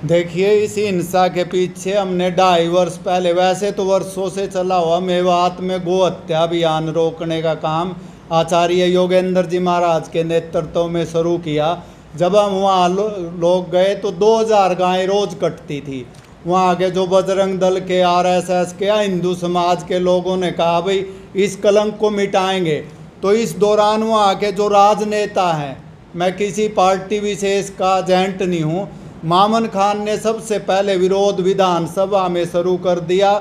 देखिए, इस हिंसा के पीछे हमने 2.5 वर्ष पहले, वैसे तो वर्षों से चला हुआ मेवात में गो हत्या अभियान रोकने का काम आचार्य योगेंद्र जी महाराज के नेतृत्व में शुरू किया। जब हम वहाँ लोग गए तो 2000 गायें रोज कटती थी। वहाँ के जो बजरंग दल के, आरएसएस के या हिंदू समाज के लोगों ने कहा भाई इस कलंक को मिटाएंगे। तो इस दौरान वहाँ के जो राजनेता हैं, मैं किसी पार्टी विशेष का एजेंट नहीं हूँ, मामन खान ने सबसे पहले विरोध विधानसभा में शुरू कर दिया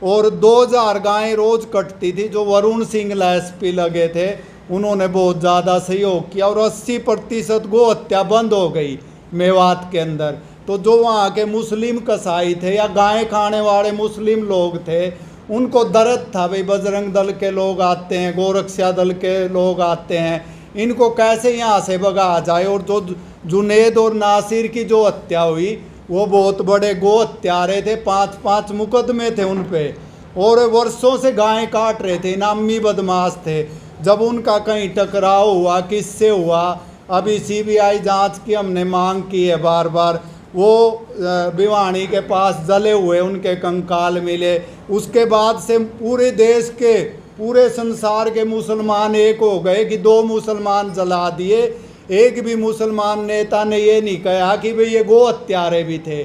और 2000 गायें रोज कटती थी। जो वरुण सिंह एसपी लगे थे उन्होंने बहुत ज़्यादा सहयोग किया और 80% गो हत्या बंद हो गई मेवात के अंदर। तो जो वहाँ के मुस्लिम कसाई थे या गाय खाने वाले मुस्लिम लोग थे, उनको दर्द था भाई बजरंग दल के लोग आते हैं, गोरक्षा दल के लोग आते हैं, इनको कैसे यहाँ से भगा जाए। और जो जुनेद और नासिर की जो हत्या हुई वो बहुत बड़े गो हत्यारे थे, 5-5 मुकदमे थे उन पे और वर्षों से गायें काट रहे थे, इनामी बदमाश थे। जब उनका कहीं टकराव हुआ, किससे हुआ, अभी सीबीआई जांच की हमने मांग की है बार बार। वो भिवानी के पास जले हुए उनके कंकाल मिले। उसके बाद से पूरे देश के, पूरे संसार के मुसलमान एक हो गए कि 2 मुसलमान जला दिए। एक भी मुसलमान नेता ने ये नहीं कहा कि भाई ये गो हत्यारे भी थे।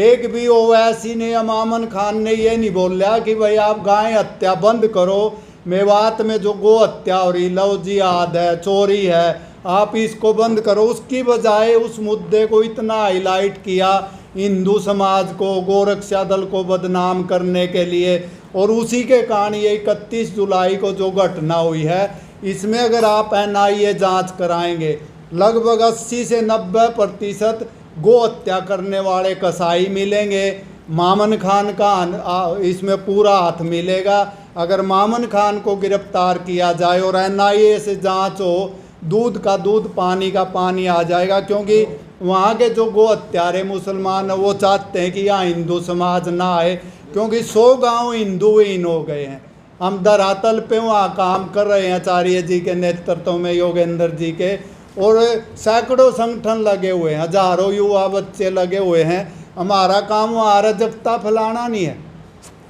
एक भी ओवैसी ने या मामन खान ने ये नहीं बोला कि भाई आप गाय हत्या बंद करो। मेवात में जो गो हत्या हो रही, लव जिहाद है, चोरी है, आप इसको बंद करो। उसकी बजाय उस मुद्दे को इतना हाईलाइट किया हिंदू समाज को, गोरक्षा दल को बदनाम करने के लिए। और उसी के कारण ये 31 जुलाई को जो घटना हुई है, इसमें अगर आप एनआईए जांच कराएंगे, लगभग 80 से 90% गो हत्या करने वाले कसाई मिलेंगे। मामन खान का इसमें पूरा हाथ मिलेगा। अगर मामन खान को गिरफ्तार किया जाए और एनआईए से जांच हो, दूध का दूध, पानी का पानी आ जाएगा। क्योंकि वहाँ के जो गो हत्यारे मुसलमान हैं वो चाहते हैं कि यहाँ हिंदू समाज ना आए, क्योंकि 100 गांव हिंदूहीन हो गए हैं। हम धरातल पे वहाँ काम कर रहे हैं आचार्य जी के नेतृत्व में, योगेंद्र जी के, और सैकड़ों संगठन लगे हुए हैं, हजारों युवा बच्चे लगे हुए हैं। हमारा काम वहाँ अराजकता फैलाना नहीं है।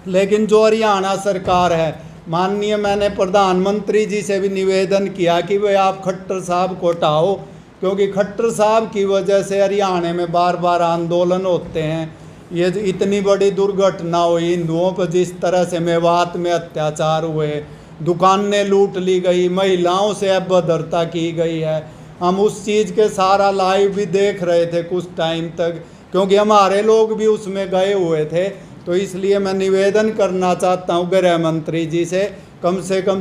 लेकिन जो हरियाणा सरकार है, माननीय, मैंने प्रधानमंत्री जी से भी निवेदन किया कि भाई आप खट्टर साहब को हटाओ, क्योंकि खट्टर साहब की वजह से हरियाणा में बार बार आंदोलन होते हैं। ये इतनी बड़ी दुर्घटना हुई हिंदुओं पर, जिस तरह से मेवात में अत्याचार हुए, दुकानें लूट ली गई, महिलाओं से अभद्रता की गई है। हम उस चीज़ के सारा लाइव भी देख रहे थे कुछ टाइम तक, क्योंकि हमारे लोग भी उसमें गए हुए थे। तो इसलिए मैं निवेदन करना चाहता हूँ गृह मंत्री जी से कम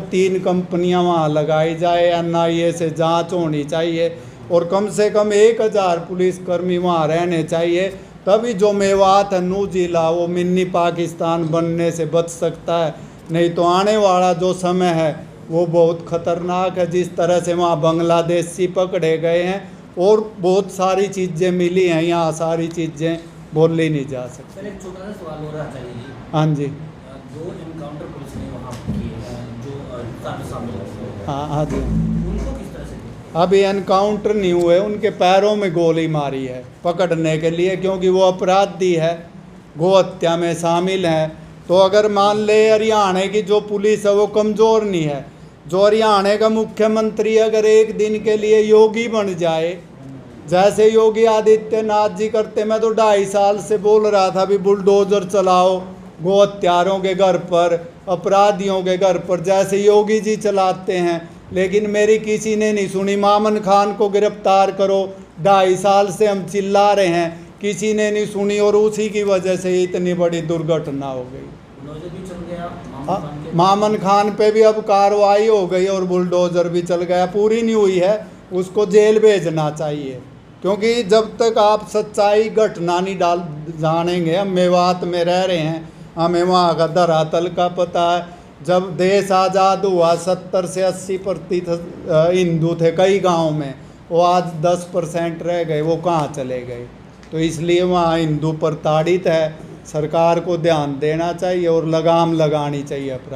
3 कंपनियाँ वहाँ लगाई जाए, एनआईए से जांच होनी चाहिए और कम से कम 1000 पुलिसकर्मी वहाँ रहने चाहिए। तभी जो मेवात है, नू जिला, वो मिनी पाकिस्तान बनने से बच सकता है। नहीं तो आने वाला जो समय है वो बहुत ख़तरनाक है। जिस तरह से वहाँ बांग्लादेशी पकड़े गए हैं और बहुत सारी चीज़ें मिली हैं, यहाँ सारी चीज़ें बोली नहीं जा सकती। सर, एक छोटा सा सवाल हो रहा है आचार्य जी। हाँ जी। जो एनकाउंटर पुलिस ने वहाँ किए हैं, जो शामिल, हाँ जी, उनको किस तरह से? अभी एनकाउंटर नहीं हुए, उनके पैरों में गोली मारी है पकड़ने के लिए, क्योंकि वो अपराधी है, गो हत्या में शामिल है। तो अगर मान ले हरियाणा की जो पुलिस है वो कमज़ोर नहीं है, जो हरियाणा का मुख्यमंत्री अगर एक दिन के लिए योगी बन जाए, जैसे योगी आदित्यनाथ जी करते, मैं तो 2.5 साल से बोल रहा था भी बुलडोजर चलाओ गो हत्यारों के घर पर, अपराधियों के घर पर, जैसे योगी जी चलाते हैं। लेकिन मेरी किसी ने नहीं सुनी। मामन खान को गिरफ्तार करो, 2.5 साल से हम चिल्ला रहे हैं, किसी ने नहीं सुनी और उसी की वजह से इतनी बड़ी दुर्घटना हो गई। मामन खान पे भी अब कार्रवाई हो गई और बुलडोजर भी चल गया, पूरी नहीं हुई है, उसको जेल भेजना चाहिए। क्योंकि जब तक आप सच्चाई घटना नहीं जानेंगे, हम मेवात में रह रहे हैं, हमें वहाँ का धरातल का पता है। जब देश आज़ाद हुआ 70 से 80% हिंदू थे कई गाँव में, वो आज 10% रह गए, वो कहाँ चले गए। तो इसलिए वहाँ हिंदू प्रताड़ित है। सरकार को ध्यान देना चाहिए और लगाम लगानी चाहिए अपराध।